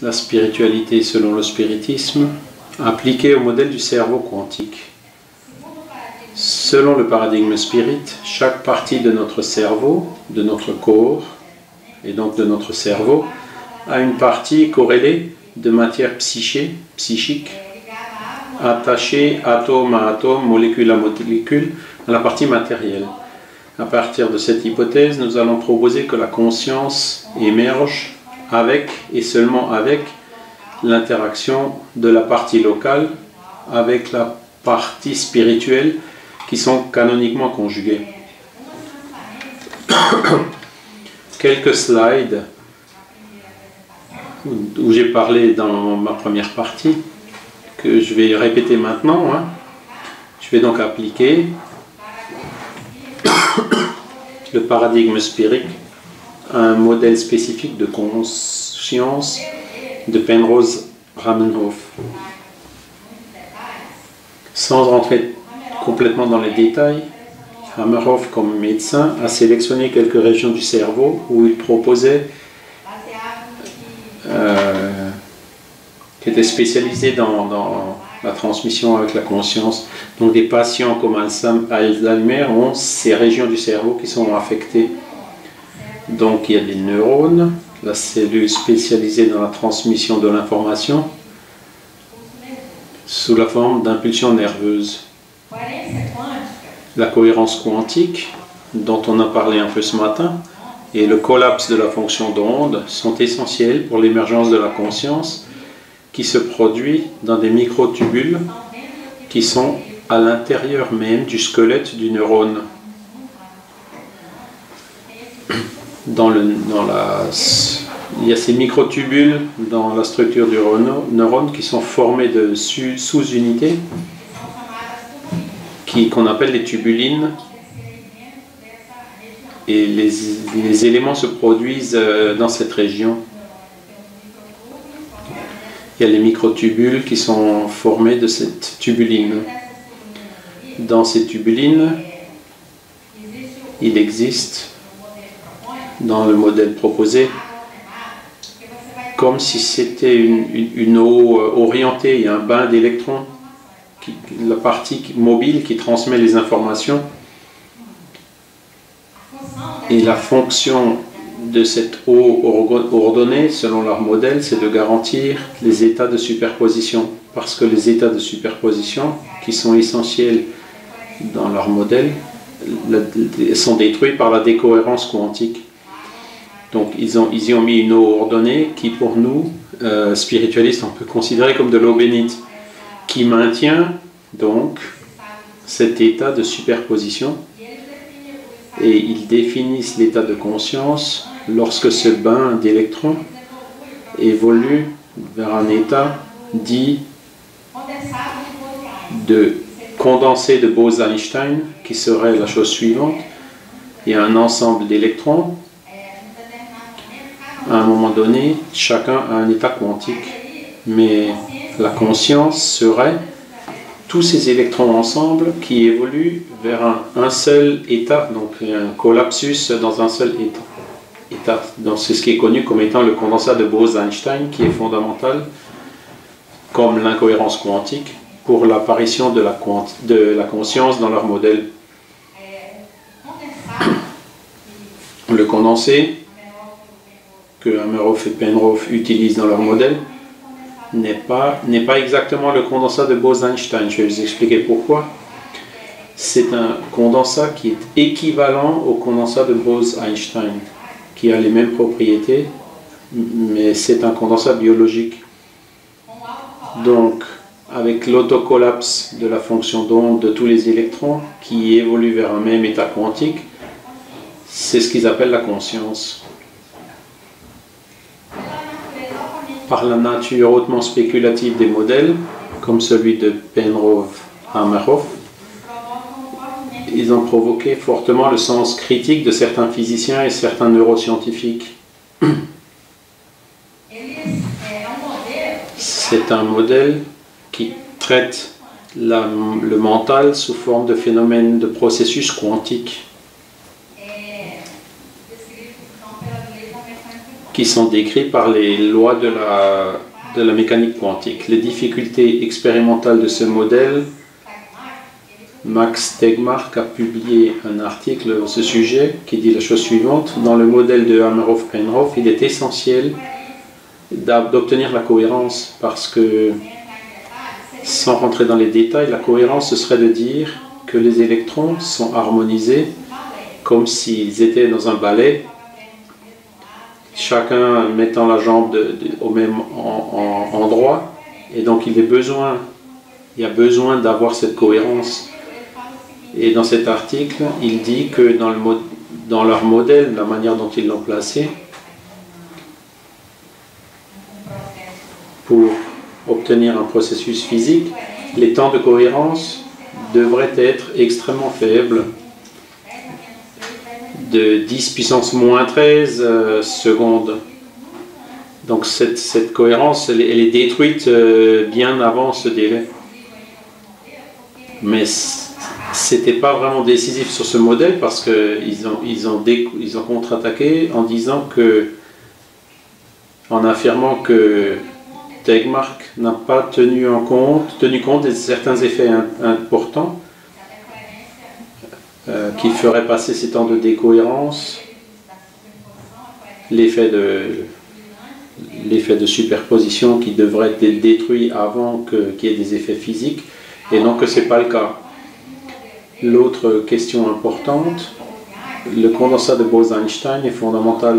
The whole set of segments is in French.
la spiritualité selon le spiritisme, appliquée au modèle du cerveau quantique. Selon le paradigme spirit, chaque partie de notre cerveau, de notre corps, et donc de notre cerveau, a une partie corrélée de matière psychique, attachée atome à atome, molécule à molécule, à la partie matérielle. À partir de cette hypothèse, nous allons proposer que la conscience émerge avec et seulement avec l'interaction de la partie locale avec la partie spirituelle qui sont canoniquement conjuguées. Quelques slides où j'ai parlé dans ma première partie, que je vais répéter maintenant. Je vais donc appliquer le paradigme spirit à un modèle spécifique de conscience de Penrose Ramenhoff. Sans rentrer complètement dans les détails, Ramenhoff, comme médecin, a sélectionné quelques régions du cerveau où il proposait, qui étaient spécialisés dans la transmission avec la conscience. Donc des patients comme Alzheimer ont ces régions du cerveau qui sont affectées. Donc il y a des neurones, la cellule spécialisée dans la transmission de l'information sous la forme d'impulsions nerveuses. La cohérence quantique, dont on a parlé un peu ce matin, et le collapse de la fonction d'onde sont essentiels pour l'émergence de la conscience qui se produit dans des microtubules qui sont à l'intérieur même du squelette du neurone. Il y a ces microtubules dans la structure du neurone qui sont formés de sous-unités qu'on appelle les tubulines. Et les éléments se produisent dans cette région. Il y a les microtubules qui sont formés de cette tubuline. Dans ces tubulines, il existe, dans le modèle proposé, comme si c'était une eau orientée et un bain d'électrons, la partie mobile qui transmet les informations. Et la fonction de cette eau ordonnée, selon leur modèle, c'est de garantir les états de superposition. Parce que les états de superposition, qui sont essentiels dans leur modèle, sont détruits par la décohérence quantique. Donc ils y ont mis une eau ordonnée qui, pour nous, spiritualistes, on peut considérer comme de l'eau bénite, qui maintient donc cet état de superposition. Et ils définissent l'état de conscience lorsque ce bain d'électrons évolue vers un état dit de condensé de Bose-Einstein, qui serait la chose suivante. Il y a un ensemble d'électrons. À un moment donné, chacun a un état quantique. Mais la conscience serait tous ces électrons ensemble qui évoluent vers un seul état, donc un collapsus dans un seul état. Donc c'est ce qui est connu comme étant le condensat de Bose-Einstein, qui est fondamental, comme l'incohérence quantique, pour l'apparition de la conscience dans leur modèle. Le condensé que Hameroff et Penrose utilisent dans leur modèle n'est pas exactement le condensat de Bose-Einstein. Je vais vous expliquer pourquoi. C'est un condensat qui est équivalent au condensat de Bose-Einstein, qui a les mêmes propriétés, mais c'est un condensat biologique. Donc, avec l'autocollapse de la fonction d'onde de tous les électrons qui évoluent vers un même état quantique, c'est ce qu'ils appellent la conscience. Par la nature hautement spéculative des modèles, comme celui de Penrose-Hameroff, ils ont provoqué fortement le sens critique de certains physiciens et certains neuroscientifiques. C'est un modèle qui traite le mental sous forme de phénomènes de processus quantiques. qui sont décrits par les lois de la mécanique quantique. Les difficultés expérimentales de ce modèle, Max Tegmark a publié un article à ce sujet qui dit la chose suivante: dans le modèle de Hameroff-Einhoff, il est essentiel d'obtenir la cohérence, parce que, sans rentrer dans les détails, la cohérence, ce serait de dire que les électrons sont harmonisés comme s'ils étaient dans un ballet, chacun mettant la jambe au même endroit, et donc il y a besoin d'avoir cette cohérence. Et dans cet article, il dit que dans leur modèle, la manière dont ils l'ont placé, pour obtenir un processus physique, les temps de cohérence devraient être extrêmement faibles, de 10 puissance moins 13 secondes. Donc cette cohérence, elle est détruite bien avant ce délai. Mais c'était pas vraiment décisif sur ce modèle, parce qu'ils ont contre-attaqué en disant en affirmant que Tegmark n'a pas tenu compte de certains effets importants qui feraient passer ces temps de décohérence, l'effet de superposition qui devrait être détruit avant qu'il y ait des effets physiques, et non que ce n'est pas le cas. L'autre question importante, le condensat de Bose-Einstein est fondamental.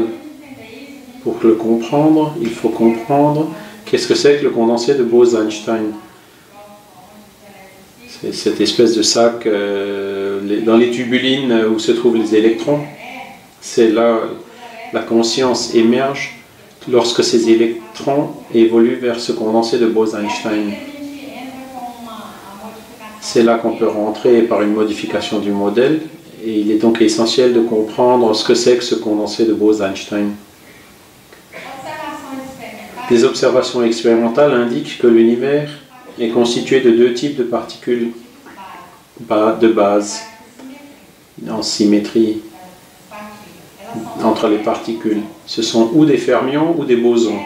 Pour le comprendre, il faut comprendre qu'est-ce que c'est que le condensé de Bose-Einstein. C'est cette espèce de sac dans les tubulines où se trouvent les électrons. C'est là la conscience émerge lorsque ces électrons évoluent vers ce condensé de Bose-Einstein. C'est là qu'on peut rentrer par une modification du modèle, et il est donc essentiel de comprendre ce que c'est que ce condensé de Bose-Einstein. Des observations expérimentales indiquent que l'univers est constitué de deux types de particules de base, en symétrie entre les particules. Ce sont ou des fermions ou des bosons.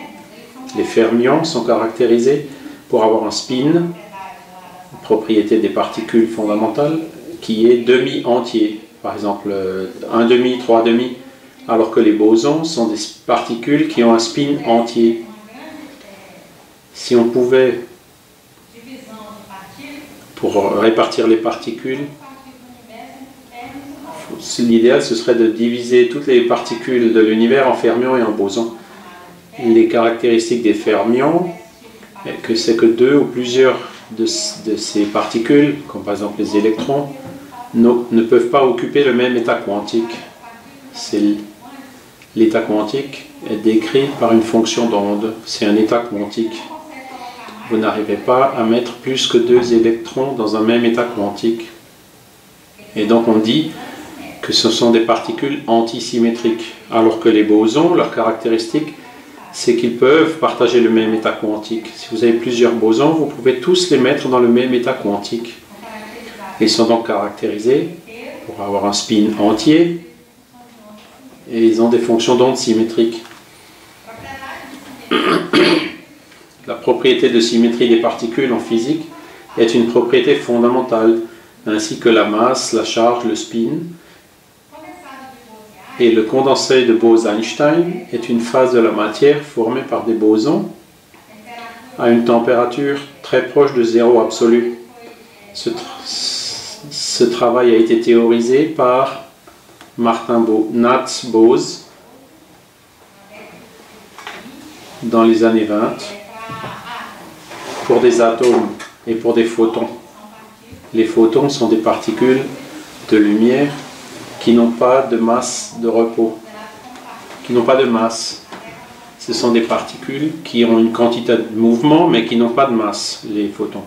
Les fermions sont caractérisés pour avoir un spin, propriété des particules fondamentales, qui est demi-entier, par exemple 1 demi, 3 demi, alors que les bosons sont des particules qui ont un spin entier. Si on pouvait, pour répartir les particules, l'idéal ce serait de diviser toutes les particules de l'univers en fermions et en bosons. Les caractéristiques des fermions, c'est que deux ou plusieurs de ces particules, comme par exemple les électrons, ne peuvent pas occuper le même état quantique. L'état quantique est décrit par une fonction d'onde, c'est un état quantique. Vous n'arrivez pas à mettre plus que deux électrons dans un même état quantique. Et donc on dit que ce sont des particules antisymétriques, alors que les bosons, leur caractéristique, c'est qu'ils peuvent partager le même état quantique. Si vous avez plusieurs bosons, vous pouvez tous les mettre dans le même état quantique. Ils sont donc caractérisés pour avoir un spin entier, et ils ont des fonctions d'onde symétriques. La propriété de symétrie des particules en physique est une propriété fondamentale, ainsi que la masse, la charge, le spin. Et le condensé de Bose-Einstein est une phase de la matière formée par des bosons à une température très proche de zéro absolu. Ce travail a été théorisé par Nats Bose dans les années 20 pour des atomes et pour des photons. Les photons sont des particules de lumière qui n'ont pas de masse de repos, qui n'ont pas de masse. Ce sont des particules qui ont une quantité de mouvement mais qui n'ont pas de masse, les photons.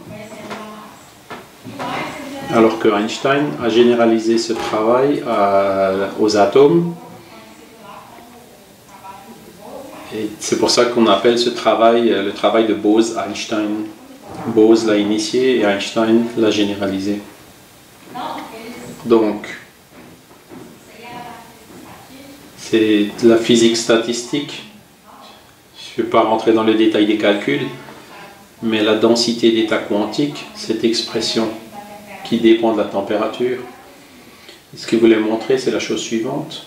Alors que Einstein a généralisé ce travail aux atomes. Et c'est pour ça qu'on appelle ce travail le travail de Bose-Einstein. Bose l'a initié et Einstein l'a généralisé. Donc, c'est la physique statistique Je ne vais pas rentrer dans le détail des calculs, mais la densité d'état quantique, cette expression qui dépend de la température, ce qu'il voulait montrer, c'est la chose suivante.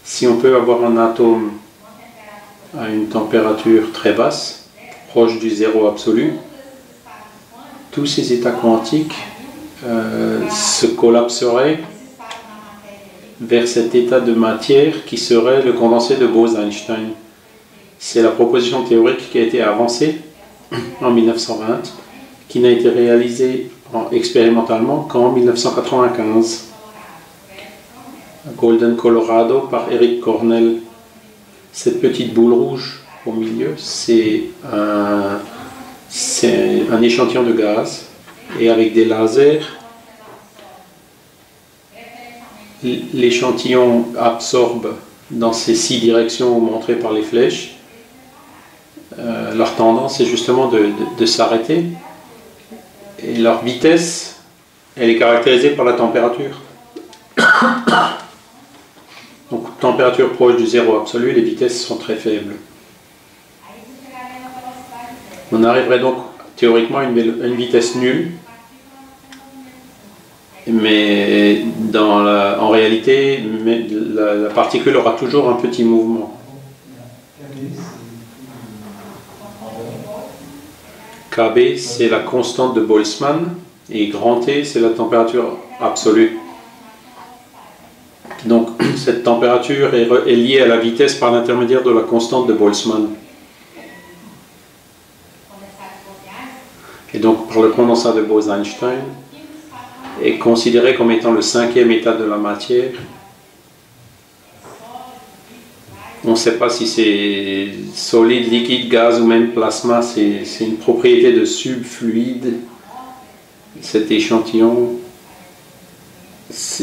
Si on peut avoir un atome à une température très basse, proche du zéro absolu, tous ces états quantiques se collapseraient vers cet état de matière qui serait le condensé de Bose-Einstein. C'est la proposition théorique qui a été avancée en 1920, qui n'a été réalisée expérimentalement qu'en 1995. À Golden, Colorado, par Eric Cornell. Cette petite boule rouge au milieu, c'est un échantillon de gaz, et avec des lasers, l'échantillon absorbe dans ces 6 directions montrées par les flèches. Leur tendance est justement de s'arrêter, et leur vitesse, elle est caractérisée par la température. Donc, température proche du zéro absolu, les vitesses sont très faibles. On arriverait donc théoriquement à une vitesse nulle, mais en réalité, la particule aura toujours un petit mouvement. Kb, c'est la constante de Boltzmann, et grand T, c'est la température absolue. Donc, cette température est liée à la vitesse par l'intermédiaire de la constante de Boltzmann. Et donc, par le condensat de Bose-Einstein, est considéré comme étant le 5e état de la matière. On ne sait pas si c'est solide, liquide, gaz ou même plasma. C'est une propriété de subfluide. Cet échantillon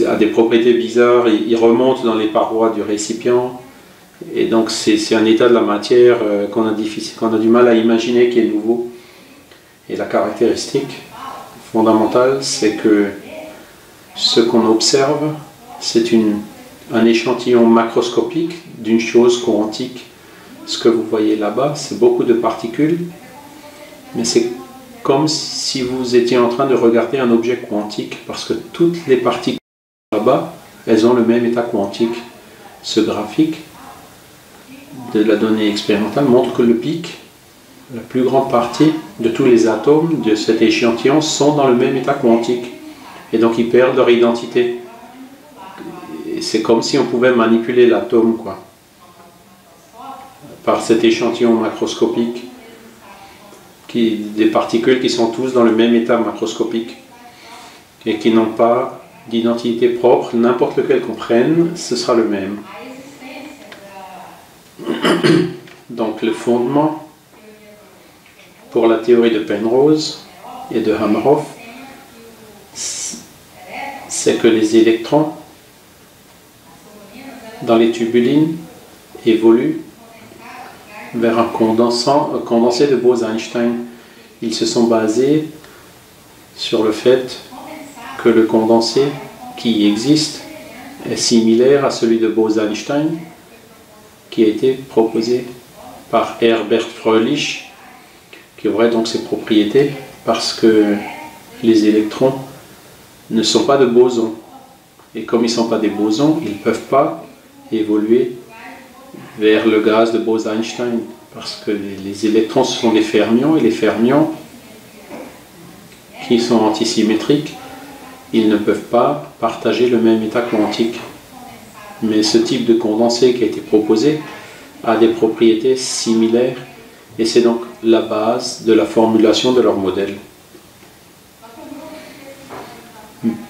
a des propriétés bizarres. Il remonte dans les parois du récipient. Et donc c'est un état de la matière qu'on a du mal à imaginer, qui est nouveau. Et la caractéristique fondamentale, c'est que ce qu'on observe, c'est un échantillon macroscopique d'une chose quantique. Ce que vous voyez là-bas, c'est beaucoup de particules, mais c'est comme si vous étiez en train de regarder un objet quantique, parce que toutes les particules là-bas, elles ont le même état quantique. Ce graphique de la donnée expérimentale montre que le pic, la plus grande partie de tous les atomes de cet échantillon sont dans le même état quantique. Et donc ils perdent leur identité. C'est comme si on pouvait manipuler l'atome, quoi, par cet échantillon macroscopique, des particules qui sont tous dans le même état macroscopique et qui n'ont pas d'identité propre. N'importe lequel qu'on prenne, ce sera le même. Donc le fondement pour la théorie de Penrose et de Hameroff, c'est que les électrons dans les tubulines évoluent vers un condensé de Bose-Einstein. Ils se sont basés sur le fait que le condensé qui existe est similaire à celui de Bose-Einstein, qui a été proposé par Herbert Fröhlich, qui aurait donc ces propriétés parce que les électrons ne sont pas de bosons. Et comme ils ne sont pas des bosons, ils ne peuvent pas évoluer vers le gaz de Bose-Einstein, parce que les électrons ce sont des fermions, et les fermions qui sont antisymétriques, ils ne peuvent pas partager le même état quantique. Mais ce type de condensé qui a été proposé a des propriétés similaires, et c'est donc la base de la formulation de leur modèle.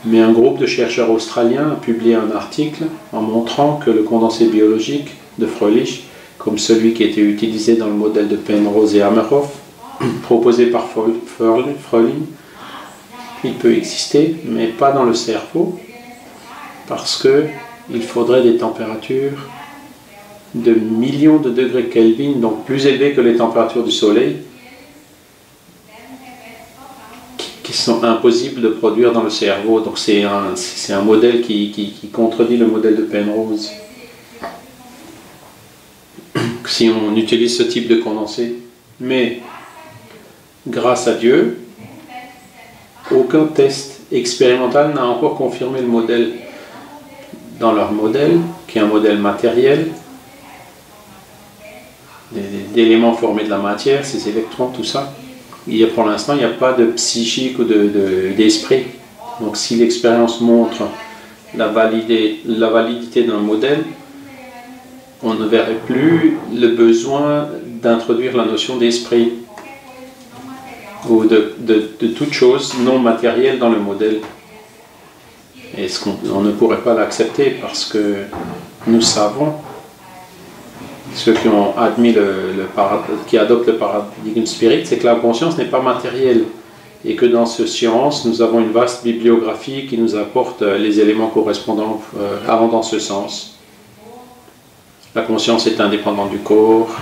Mais un groupe de chercheurs australiens a publié un article en montrant que le condensé biologique de Fröhlich, comme celui qui était utilisé dans le modèle de Penrose et Hameroff, proposé par Fröhlich, il peut exister, mais pas dans le cerveau, parce qu'il faudrait des températures de millions de degrés Kelvin, donc plus élevées que les températures du Soleil, qui sont impossibles de produire dans le cerveau. Donc c'est un modèle qui contredit le modèle de Penrose. si on utilise ce type de condensé. Mais grâce à Dieu, aucun test expérimental n'a encore confirmé le modèle. Dans leur modèle, qui est un modèle matériel, d'éléments formés de la matière, ces électrons, tout ça, pour l'instant, il n'y a pas de psychique ou d'esprit. Donc si l'expérience montre la validité d'un modèle, on ne verrait plus le besoin d'introduire la notion d'esprit ou de toute chose non matérielle dans le modèle. Et on ne pourrait pas l'accepter parce que nous savons, ceux qui ont admis qui adoptent le paradigme spirit, c'est que la conscience n'est pas matérielle et que dans cette science, nous avons une vaste bibliographie qui nous apporte les éléments correspondants allant dans ce sens. La conscience est indépendante du corps,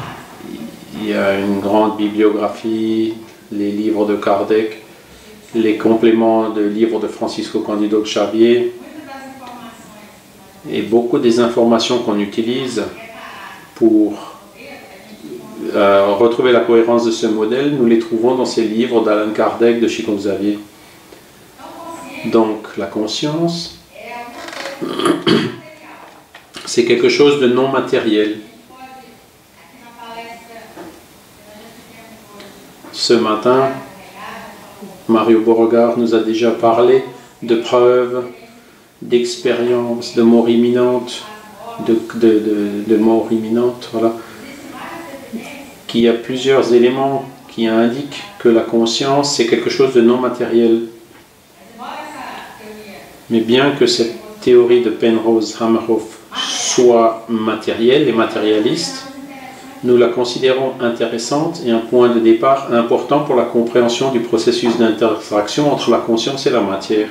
il y a une grande bibliographie, les livres de Kardec, les compléments de livres de Francisco Cândido Xavier et beaucoup des informations qu'on utilise pour retrouver la cohérence de ce modèle, nous les trouvons dans ces livres d'Allan Kardec, de Chico Xavier. Donc la conscience, c'est quelque chose de non matériel. Ce matin, Mario Beauregard nous a déjà parlé de preuves, d'expériences, de mort imminente, de mort imminente, voilà. Qu'il y a plusieurs éléments qui indiquent que la conscience, c'est quelque chose de non matériel. Mais bien que cette théorie de Penrose Hameroff soit matérielle et matérialiste, nous la considérons intéressante et un point de départ important pour la compréhension du processus d'interaction entre la conscience et la matière.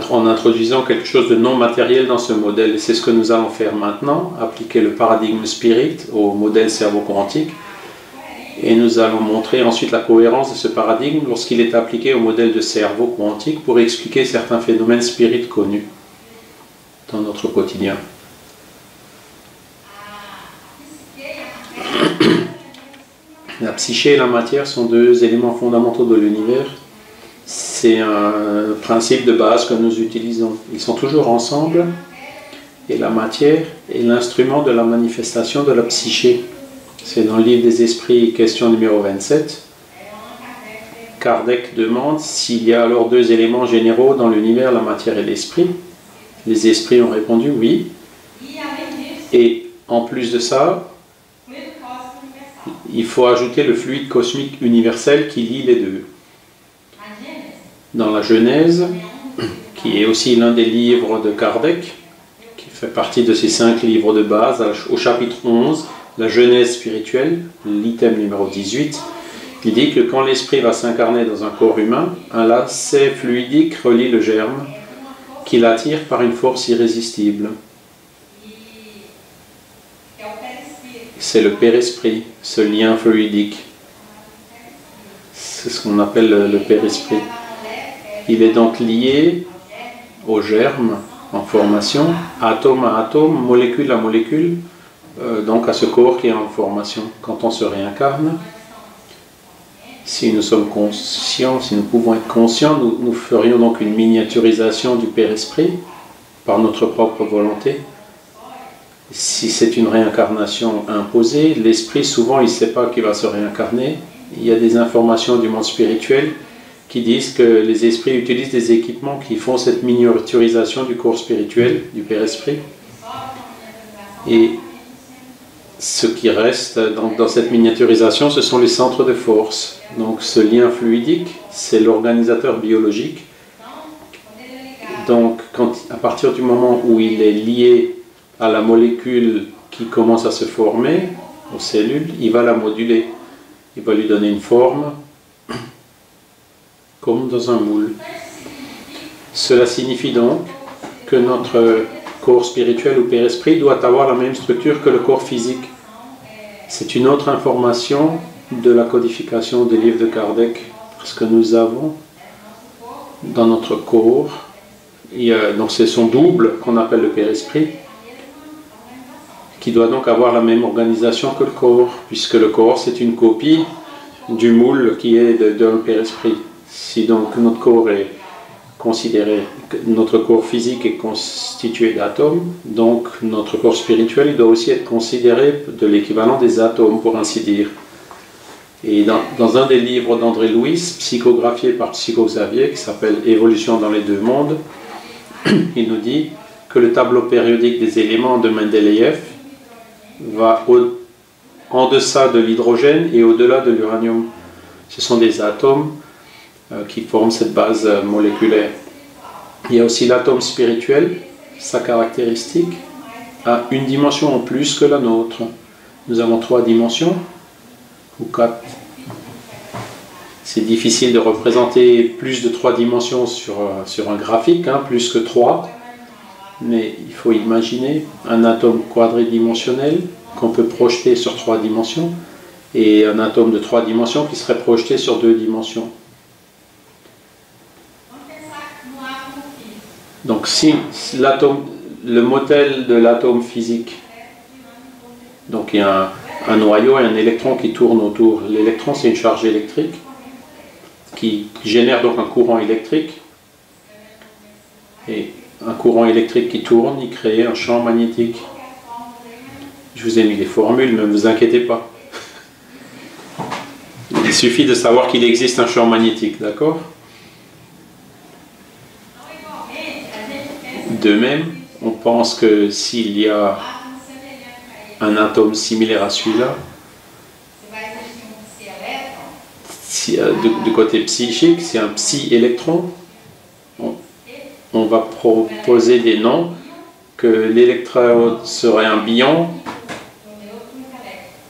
En introduisant quelque chose de non matériel dans ce modèle, et c'est ce que nous allons faire maintenant, appliquer le paradigme spirit au modèle cerveau quantique, et nous allons montrer ensuite la cohérence de ce paradigme lorsqu'il est appliqué au modèle de cerveau quantique pour expliquer certains phénomènes spirites connus dans notre quotidien. La psyché et la matière sont deux éléments fondamentaux de l'univers. C'est un principe de base que nous utilisons. Ils sont toujours ensemble et la matière est l'instrument de la manifestation de la psyché. C'est dans le livre des esprits, question numéro 27. Kardec demande s'il y a alors deux éléments généraux dans l'univers, la matière et l'esprit. Les esprits ont répondu oui. Et en plus de ça, il faut ajouter le fluide cosmique universel qui lie les deux. Dans la Genèse, qui est aussi l'un des livres de Kardec, qui fait partie de ces 5 livres de base, au chapitre 11, la Genèse spirituelle, l'item numéro 18, il dit que quand l'esprit va s'incarner dans un corps humain, un lacet fluidique relie le germe, qui l'attire par une force irrésistible. C'est le Père-Esprit, ce lien fluidique. C'est ce qu'on appelle le Père-Esprit. Il est donc lié au germe en formation, atome à atome, molécule à molécule, donc à ce corps qui est en formation. Quand on se réincarne, si nous sommes conscients, si nous pouvons être conscients, nous ferions donc une miniaturisation du Père-Esprit par notre propre volonté. Si c'est une réincarnation imposée, l'esprit souvent il ne sait pas qu'il va se réincarner. Il y a des informations du monde spirituel qui disent que les esprits utilisent des équipements qui font cette miniaturisation du corps spirituel, du Père-Esprit. Et ce qui reste dans cette miniaturisation, ce sont les centres de force. Donc ce lien fluidique, c'est l'organisateur biologique. Donc à partir du moment où il est lié à la molécule qui commence à se former, aux cellules, il va la moduler. Il va lui donner une forme, comme dans un moule. Cela signifie donc que notre corps spirituel ou Père-Esprit doit avoir la même structure que le corps physique. C'est une autre information de la codification des livres de Kardec, parce que nous avons dans notre corps, donc c'est son double qu'on appelle le Père-Esprit, qui doit donc avoir la même organisation que le corps, puisque le corps c'est une copie du moule qui est de l'Esprit. Si donc notre corps est considéré, notre corps physique est constitué d'atomes, donc notre corps spirituel il doit aussi être considéré de l'équivalent des atomes, pour ainsi dire. Et dans un des livres d'André Louis, psychographié par Psycho Xavier, qui s'appelle Évolution dans les deux mondes, il nous dit que le tableau périodique des éléments de Mendeleïev va en deçà de l'hydrogène et au-delà de l'uranium. Ce sont des atomes qui forment cette base moléculaire. Il y a aussi l'atome spirituel, sa caractéristique a une dimension en plus que la nôtre. Nous avons 3 dimensions, ou 4. C'est difficile de représenter plus de 3 dimensions sur un graphique, plus que 3. Mais il faut imaginer un atome quadridimensionnel qu'on peut projeter sur 3 dimensions et un atome de 3 dimensions qui serait projeté sur 2 dimensions. Donc si le modèle de l'atome physique, donc il y a un noyau et un électron qui tournent autour. L'électron c'est une charge électrique qui génère donc un courant électrique, et un courant électrique qui tourne, il crée un champ magnétique. Je vous ai mis les formules, mais ne vous inquiétez pas. Il suffit de savoir qu'il existe un champ magnétique, d'accord? De même, on pense que s'il y a un atome similaire à celui-là, du côté psychique, c'est un psi-électron, on va proposer des noms, que l'électrode serait un bion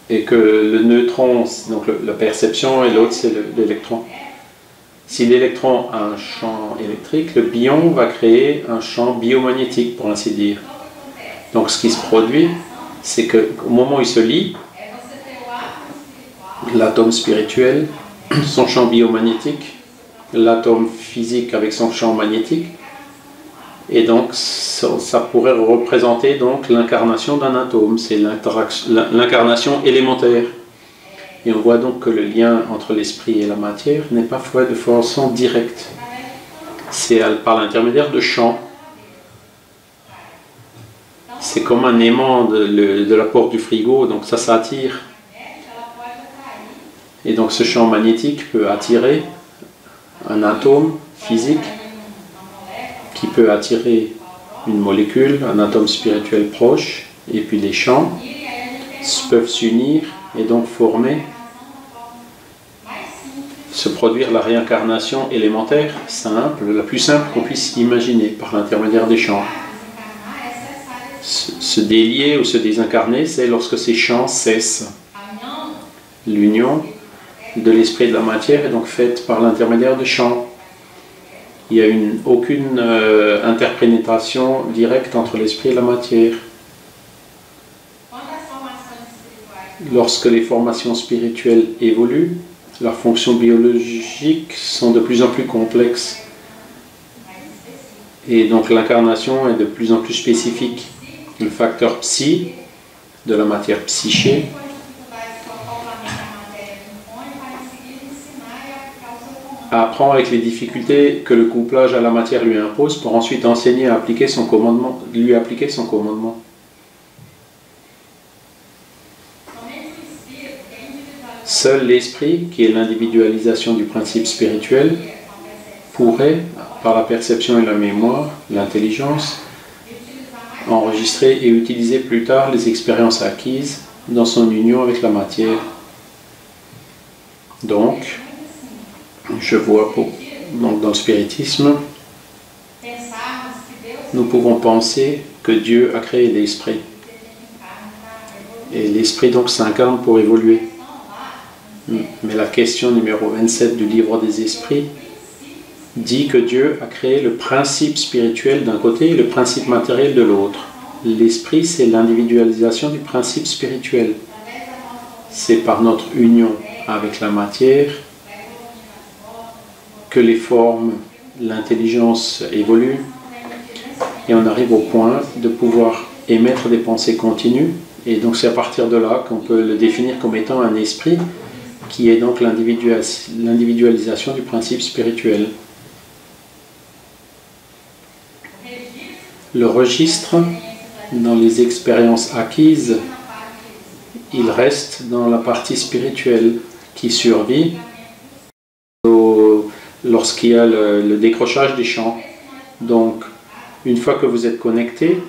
et que le neutron, donc la perception, et l'autre c'est l'électron. Si l'électron a un champ électrique, le bion va créer un champ biomagnétique, pour ainsi dire. Donc ce qui se produit, c'est qu'au moment où il se lie, l'atome spirituel, son champ biomagnétique, l'atome physique avec son champ magnétique, et donc ça pourrait représenter donc l'incarnation d'un atome, c'est l'incarnation élémentaire. Et on voit donc que le lien entre l'esprit et la matière n'est pas fait de façon directe, c'est par l'intermédiaire de champs. C'est comme un aimant de la porte du frigo, donc ça attire. Et donc ce champ magnétique peut attirer un atome physique, qui peut attirer une molécule, un atome spirituel proche, et puis les champs peuvent s'unir et donc se produire la réincarnation élémentaire simple, la plus simple qu'on puisse imaginer par l'intermédiaire des champs. Se délier ou se désincarner, c'est lorsque ces champs cessent. L'union de l'esprit et de la matière est donc faite par l'intermédiaire de champs. Il n'y a aucune interpénétration directe entre l'esprit et la matière. Lorsque les formations spirituelles évoluent, leurs fonctions biologiques sont de plus en plus complexes. Et donc l'incarnation est de plus en plus spécifique. Le facteur psi, de la matière psyché, apprend avec les difficultés que le couplage à la matière lui impose pour ensuite enseigner à appliquer son commandement, lui appliquer son commandement. Seul l'esprit, qui est l'individualisation du principe spirituel, pourrait, par la perception et la mémoire, l'intelligence, enregistrer et utiliser plus tard les expériences acquises dans son union avec la matière. Donc, je vois donc dans le spiritisme, nous pouvons penser que Dieu a créé l'esprit. Et l'esprit donc s'incarne pour évoluer. Mais la question numéro 27 du livre des esprits dit que Dieu a créé le principe spirituel d'un côté et le principe matériel de l'autre. L'esprit, c'est l'individualisation du principe spirituel. C'est par notre union avec la matière que les formes, l'intelligence évoluent et on arrive au point de pouvoir émettre des pensées continues Et donc c'est à partir de là qu'on peut le définir comme étant un esprit, qui est donc l'individualisation du principe spirituel. Le registre, dans les expériences acquises, il reste dans la partie spirituelle qui survit lorsqu'il y a le décrochage des champs. Donc, une fois que vous êtes connecté,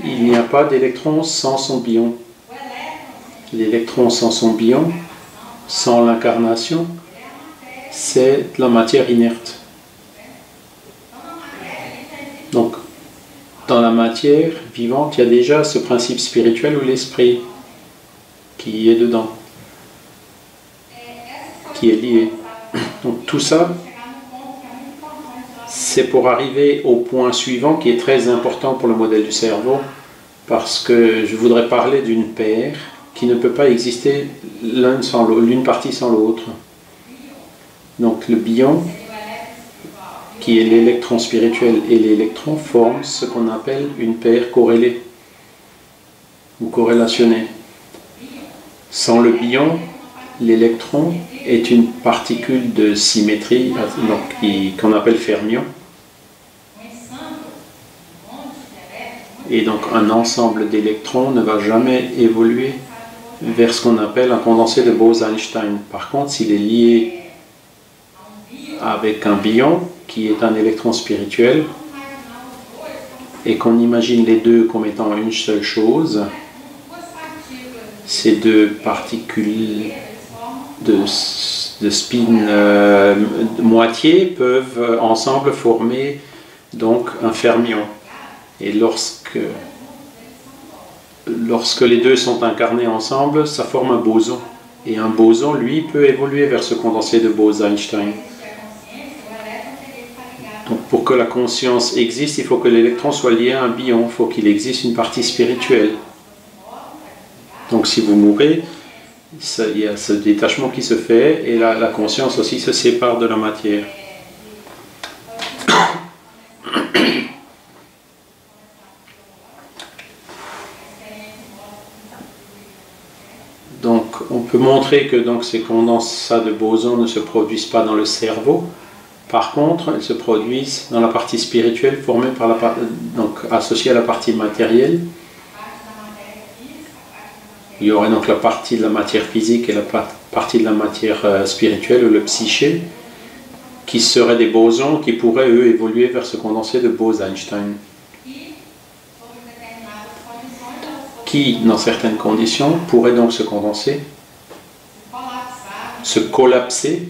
il n'y a pas d'électron sans son bion. L'électron sans son bion, sans l'incarnation, c'est de la matière inerte. Donc, dans la matière vivante, il y a déjà ce principe spirituel ou l'esprit qui est dedans, qui est lié. Donc tout ça, c'est pour arriver au point suivant qui est très important pour le modèle du cerveau, parce que je voudrais parler d'une paire qui ne peut pas exister l'une partie sans l'autre. Donc le bion, qui est l'électron spirituel et l'électron, forment ce qu'on appelle une paire corrélée ou corrélationnée. Sans le bion, l'électron est une particule de symétrie qu'on appelle fermion. Et donc un ensemble d'électrons ne va jamais évoluer vers ce qu'on appelle un condensé de Bose-Einstein. Par contre, s'il est lié avec un bion, qui est un électron spirituel, et qu'on imagine les deux comme étant une seule chose, ces deux particules de spin moitié peuvent ensemble former donc un fermion. Et lorsque les deux sont incarnés ensemble, ça forme un boson. Et un boson, lui, peut évoluer vers ce condensé de Bose-Einstein. Donc pour que la conscience existe, il faut que l'électron soit lié à un bion, il faut qu'il existe une partie spirituelle. Donc si vous mourrez, il y a ce détachement qui se fait, et la conscience aussi se sépare de la matière. Donc on peut montrer que donc, ces condensats de bosons ne se produisent pas dans le cerveau. Par contre, elles se produisent dans la partie spirituelle formée par donc associée à la partie matérielle. Il y aurait donc la partie de la matière physique et la partie de la matière spirituelle ou le psyché, qui seraient des bosons qui pourraient eux évoluer vers ce condensé de Bose-Einstein, qui dans certaines conditions pourrait donc se condenser, se collapser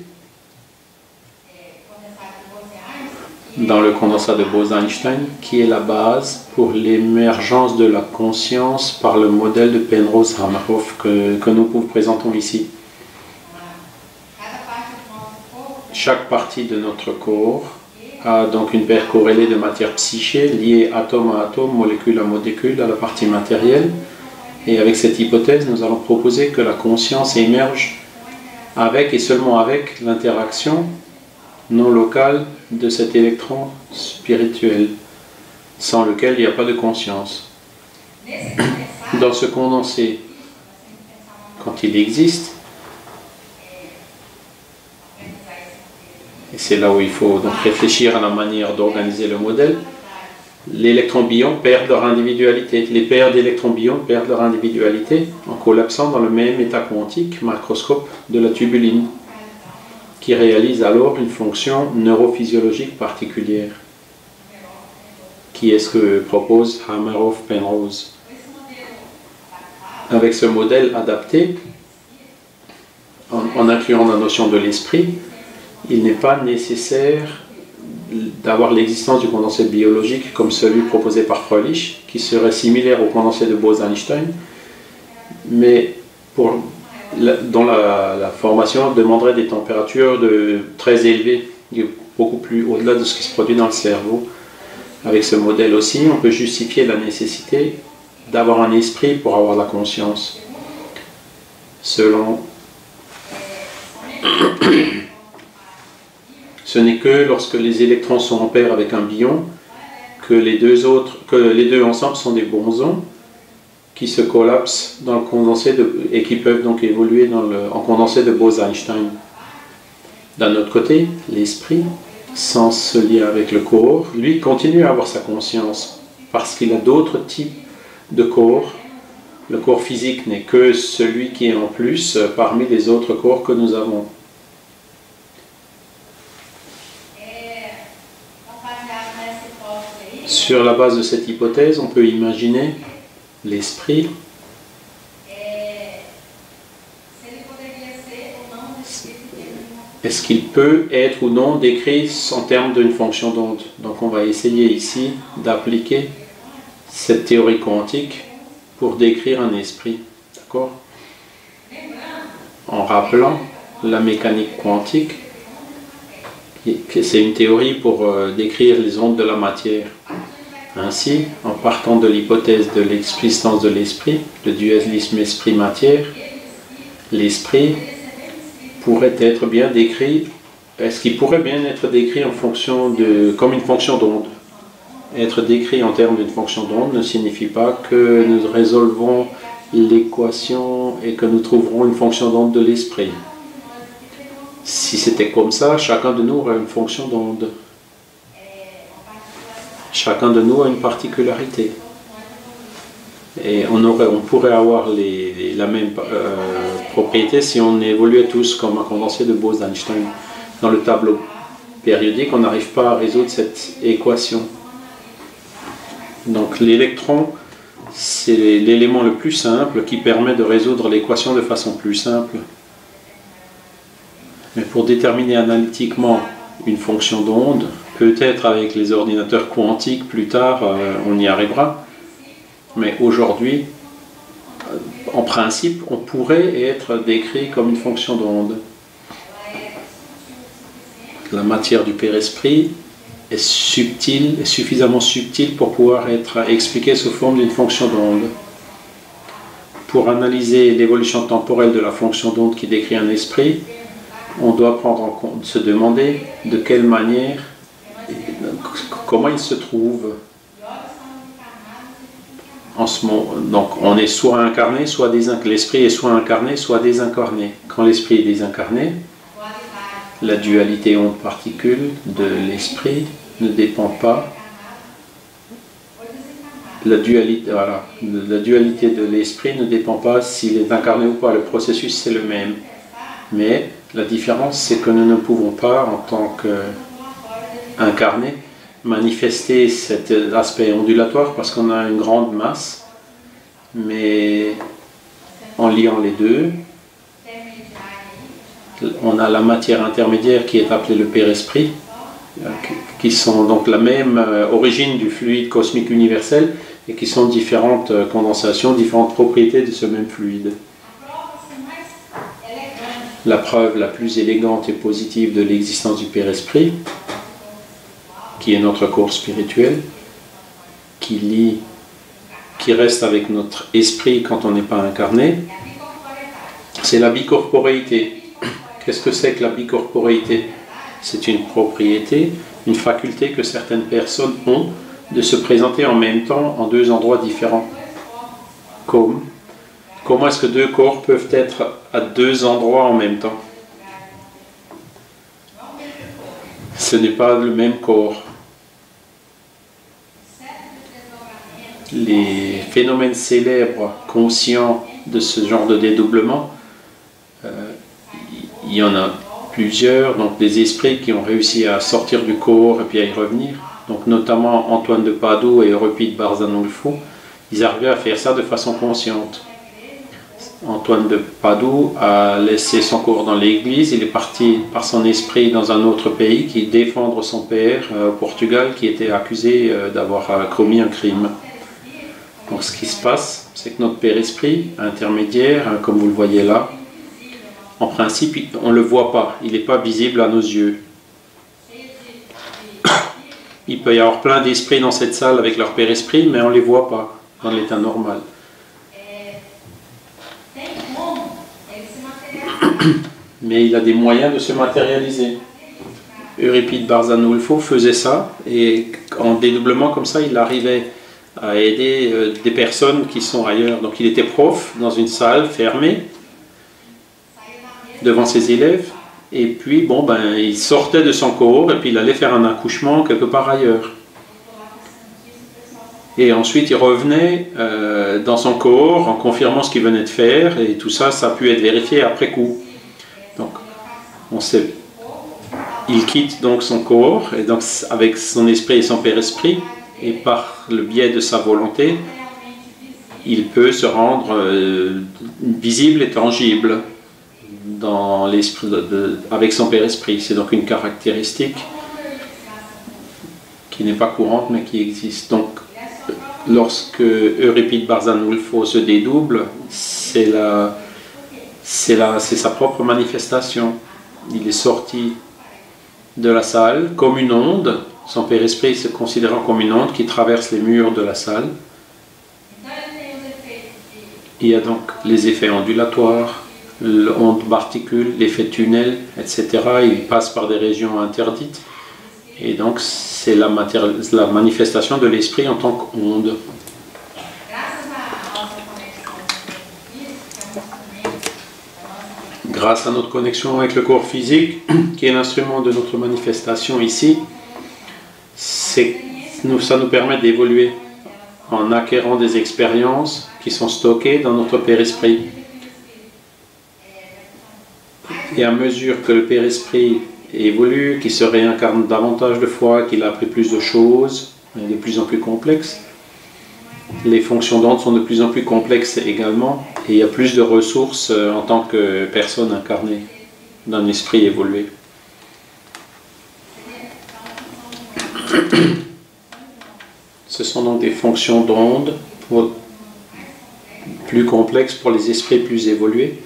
dans le condensat de Bose-Einstein, qui est la base pour l'émergence de la conscience par le modèle de Penrose-Hameroff que nous vous présentons ici. Chaque partie de notre corps a donc une paire corrélée de matière psyché liée atome à atome, molécule à molécule à la partie matérielle. Et avec cette hypothèse, nous allons proposer que la conscience émerge avec et seulement avec l'interaction non locale de cet électron spirituel, sans lequel il n'y a pas de conscience. Dans ce condensé, quand il existe, et c'est là où il faut donc réfléchir à la manière d'organiser le modèle, les électrons-bions perdent leur individualité. Les paires d'électrons-bions perdent leur individualité en collapsant dans le même état quantique macroscope de la tubuline, qui réalise alors une fonction neurophysiologique particulière, qui est ce que propose Hameroff-Penrose. Avec ce modèle adapté, en incluant la notion de l'esprit, il n'est pas nécessaire d'avoir l'existence du condensé biologique comme celui proposé par Fröhlich, qui serait similaire au condensé de Bose-Einstein, mais dont la formation demanderait des températures très élevées, beaucoup plus au-delà de ce qui se produit dans le cerveau. Avec ce modèle aussi, on peut justifier la nécessité d'avoir un esprit pour avoir la conscience. Ce n'est que lorsque les électrons sont en paire avec un bion que les deux ensemble sont des bosons, qui se collapsent dans le condensé et qui peuvent donc évoluer en condensé de Bose-Einstein. D'un autre côté, l'esprit, sans ce lien avec le corps, lui continue à avoir sa conscience parce qu'il a d'autres types de corps. Le corps physique n'est que celui qui est en plus parmi les autres corps que nous avons. Sur la base de cette hypothèse, on peut imaginer l'esprit est-ce qu'il peut être ou non décrit en termes d'une fonction d'onde. Donc on va essayer ici d'appliquer cette théorie quantique pour décrire un esprit. D'accord? En rappelant la mécanique quantique, que c'est une théorie pour décrire les ondes de la matière. Ainsi, en partant de l'hypothèse de l'existence de l'esprit, le dualisme esprit-matière, l'esprit pourrait être bien décrit, est-ce qu'il pourrait bien être décrit comme une fonction d'onde? Être décrit en termes d'une fonction d'onde ne signifie pas que nous résolvons l'équation et que nous trouverons une fonction d'onde de l'esprit. Si c'était comme ça, chacun de nous aurait une fonction d'onde. Chacun de nous a une particularité. Et on pourrait avoir la même propriété si on évoluait tous comme un condensé de Bose-Einstein. Dans le tableau périodique, on n'arrive pas à résoudre cette équation. Donc l'électron, c'est l'élément le plus simple qui permet de résoudre l'équation de façon plus simple. Mais pour déterminer analytiquement une fonction d'onde, peut-être avec les ordinateurs quantiques plus tard, on y arrivera. Mais aujourd'hui, en principe, on pourrait être décrit comme une fonction d'onde. La matière du Père-Esprit est subtile, est suffisamment subtile pour pouvoir être expliquée sous forme d'une fonction d'onde. Pour analyser l'évolution temporelle de la fonction d'onde qui décrit un esprit, on doit prendre en compte, se demander de quelle manière, comment il se trouve. En ce moment, donc on est soit incarné, soit désincarné. L'esprit est soit incarné, soit désincarné. Quand l'esprit est désincarné, la dualité onde-particule de l'esprit ne dépend pas. La dualité de l'esprit ne dépend pas s'il est incarné ou pas. Le processus c'est le même. Mais la différence c'est que nous ne pouvons pas, en tant qu'incarné, manifester cet aspect ondulatoire parce qu'on a une grande masse, mais en liant les deux, on a la matière intermédiaire qui est appelée le Père-Esprit, qui sont donc la même origine du fluide cosmique universel et qui sont différentes condensations, différentes propriétés de ce même fluide. La preuve la plus élégante et positive de l'existence du Père-Esprit, qui est notre corps spirituel, qui reste avec notre esprit quand on n'est pas incarné, c'est la bicorporéité. Qu'est-ce que c'est que la bicorporéité? C'est une propriété, une faculté que certaines personnes ont de se présenter en même temps en deux endroits différents. Comment est-ce que deux corps peuvent être à deux endroits en même temps? Ce n'est pas le même corps. Les phénomènes célèbres conscients de ce genre de dédoublement, il y en a plusieurs, donc des esprits qui ont réussi à sortir du corps et puis à y revenir, donc notamment Antoine de Padoue et Euripide Barzanulfo, ils arrivaient à faire ça de façon consciente. Antoine de Padoue a laissé son corps dans l'église, il est parti par son esprit dans un autre pays qui défendre son père au Portugal qui était accusé d'avoir commis un crime. Donc ce qui se passe, c'est que notre Père-Esprit intermédiaire, comme vous le voyez là, en principe, on ne le voit pas, il n'est pas visible à nos yeux. Il peut y avoir plein d'esprits dans cette salle avec leur Père-Esprit, mais on ne les voit pas dans l'état normal. Mais il a des moyens de se matérialiser. Euripide Barzanulfo faisait ça, et en dédoublement comme ça, il arrivait à aider des personnes qui sont ailleurs. Donc il était prof dans une salle fermée devant ses élèves, et puis bon, ben, il sortait de son cours et puis il allait faire un accouchement quelque part ailleurs. Et ensuite il revenait dans son cours en confirmant ce qu'il venait de faire, et tout ça, ça a pu être vérifié après coup. Donc on sait, il quitte donc son corps, et donc avec son esprit et son père-esprit, et par le biais de sa volonté, il peut se rendre visible et tangible dans l'esprit avec son père-esprit. C'est donc une caractéristique qui n'est pas courante mais qui existe. Donc lorsque Euripide Barzanulfo se dédouble, c'est sa propre manifestation. Il est sorti de la salle comme une onde, son père-esprit se considérant comme une onde qui traverse les murs de la salle. Il y a donc les effets ondulatoires, l'onde particule, l'effet tunnel, etc. Il passe par des régions interdites, et donc c'est la manifestation de l'esprit en tant qu'onde. Grâce à notre connexion avec le corps physique, qui est l'instrument de notre manifestation ici, ça nous permet d'évoluer en acquérant des expériences qui sont stockées dans notre père-esprit. Et à mesure que le père-esprit évolue, qu'il se réincarne davantage de fois, qu'il a appris plus de choses, de plus en plus complexes, les fonctions d'onde sont de plus en plus complexes également, et il y a plus de ressources en tant que personne incarnée d'un esprit évolué. Ce sont donc des fonctions d'onde plus complexes pour les esprits plus évolués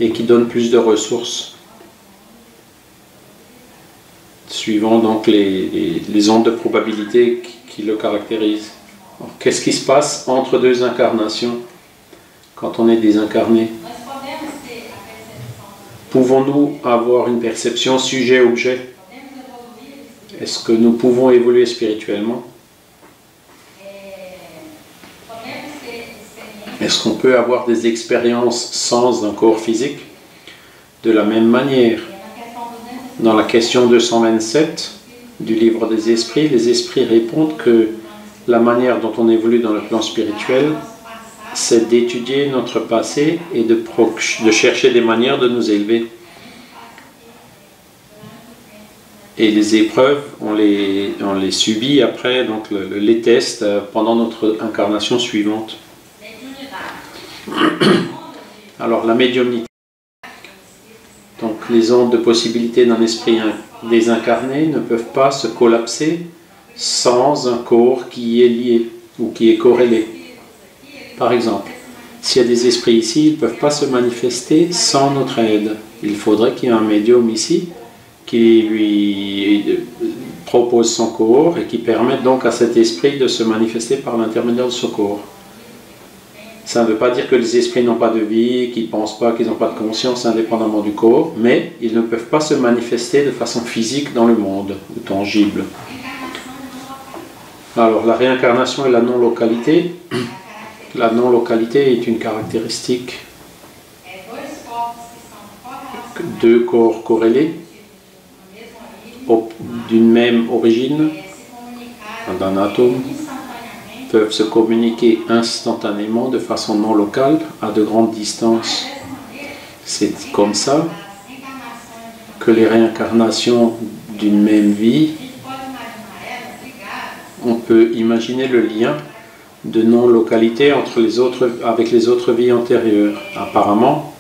et qui donnent plus de ressources, suivant donc les ondes de probabilité qui le caractérisent. Qu'est-ce qui se passe entre deux incarnations quand on est désincarné? Pouvons-nous avoir une perception sujet-objet? Est-ce que nous pouvons évoluer spirituellement? Est-ce qu'on peut avoir des expériences sans un corps physique? De la même manière, dans la question 227 du livre des esprits, les esprits répondent que la manière dont on évolue dans le plan spirituel, c'est d'étudier notre passé et de chercher des manières de nous élever. Et les épreuves, on les subit après, donc les tests pendant notre incarnation suivante. Alors la médiumnité, donc les ondes de possibilité d'un esprit désincarné ne peuvent pas se collapser sans un corps qui y est lié ou qui est corrélé. Par exemple, s'il y a des esprits ici, ils ne peuvent pas se manifester sans notre aide. Il faudrait qu'il y ait un médium ici qui lui propose son corps et qui permette donc à cet esprit de se manifester par l'intermédiaire de ce corps. Ça ne veut pas dire que les esprits n'ont pas de vie, qu'ils ne pensent pas, qu'ils n'ont pas de conscience indépendamment du corps, mais ils ne peuvent pas se manifester de façon physique dans le monde, ou tangible. Alors la réincarnation et la non-localité. La non-localité est une caractéristique de deux corps corrélés d'une même origine, d'un atome, peuvent se communiquer instantanément de façon non locale à de grandes distances. C'est comme ça que les réincarnations d'une même vie, on peut imaginer le lien de non-localité avec les autres vies antérieures. Apparemment,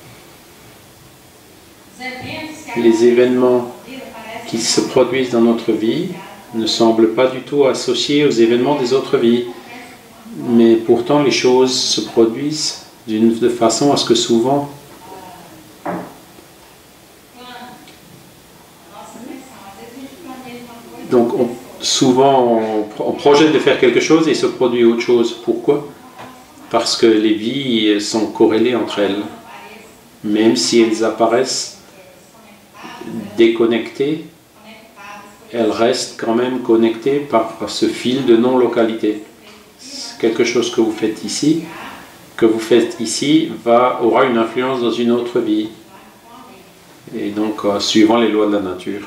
les événements qui se produisent dans notre vie ne semblent pas du tout associés aux événements des autres vies. Mais pourtant, les choses se produisent de façon à ce que souvent, donc on projette de faire quelque chose et il se produit autre chose. Pourquoi? Parce que les vies sont corrélées entre elles. Même si elles apparaissent déconnectées, elles restent quand même connectées par ce fil de non-localité. quelque chose que vous faites ici, aura une influence dans une autre vie. Et donc, suivant les lois de la nature.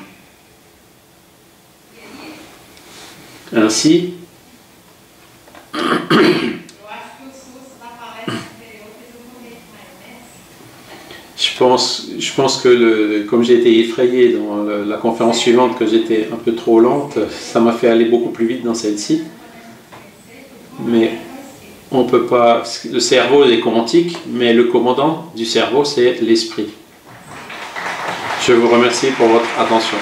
Ainsi, je pense que comme j'ai été effrayé dans la conférence suivante, que j'étais un peu trop lente, ça m'a fait aller beaucoup plus vite dans celle-ci. Mais on peut pas. Le cerveau est quantique, mais le commandant du cerveau, c'est l'esprit. Je vous remercie pour votre attention.